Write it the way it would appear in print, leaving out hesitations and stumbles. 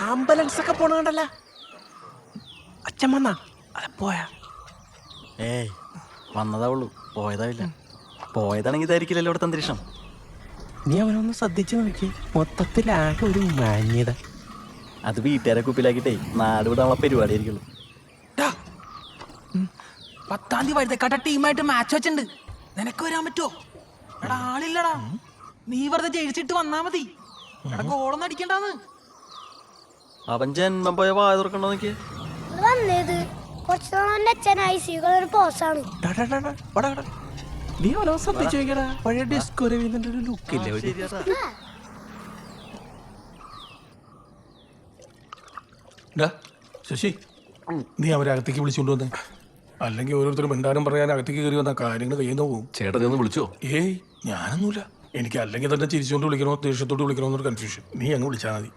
Ambulance ഒക്കെ പോണണ്ടല്ല. അച്ഛൻ വന്നാ അതെ പോയാ? ഏയ് വന്നതാവുള്ളൂ, പോയതാവില്ല. പോയതാണെങ്കിൽ ഇതായിരിക്കില്ലല്ലോ ഇവിടുത്തെ അന്തരീക്ഷം. നീ അവനൊന്ന് ശ്രദ്ധിച്ചു നോക്കി, മൊത്തത്തിലാകെ ഒരു മാന്യത. അത് വീട്ടുകാരെ കുപ്പിലാക്കിട്ടേ നാട് വിടാനുള്ള പരിപാടി ആയിരിക്കുള്ളൂ. 10-ാം തീയതി വഴുതക്കാട്ട ടീമായിട്ട് മാച്ച് വെച്ചിട്ടുണ്ട്. നിനക്ക് വരാൻ പറ്റുമോ? എടാ ആളില്ലടാ, നീ വെറുതെ ജയിച്ചിട്ട് വന്നാ മതി. എടാ ഗോളൊന്നും അടിക്കണ്ടാന്ന്. അവൻ ജന്മം പോയ വായ തുറക്കണ്ടോ നോക്കിയേ. നീ അവനോ ശ്രദ്ധിച്ചു നോക്കിയടാ, പഴയ ഡിസ്കോ രവീന്ദ്രന്റെ ഒരു ലുക്കില്ലേ? ശശി, നീ അവരെ അകത്തേക്ക് വിളിച്ചുകൊണ്ട് വന്നേ. അല്ലെങ്കിൽ ഓരോരുത്തരും മിണ്ടാനും പറയാൻ അകത്തേക്ക് കയറി വന്ന കാര്യങ്ങൾ കയ്യിൽ പോകും. ചേട്ടൻ ഒന്ന് വിളിച്ചോ? ഏയ് ഞാനൊന്നുമില്ല. എനിക്ക് അല്ലെങ്കിൽ തന്നെ ചിരിച്ചുകൊണ്ട് വിളിക്കണോ ദേഷ്യത്തോട് വിളിക്കണോ എന്നൊരു കൺഫ്യൂഷൻ. നീ അങ്ങ് വിളിച്ചാൽ മതി.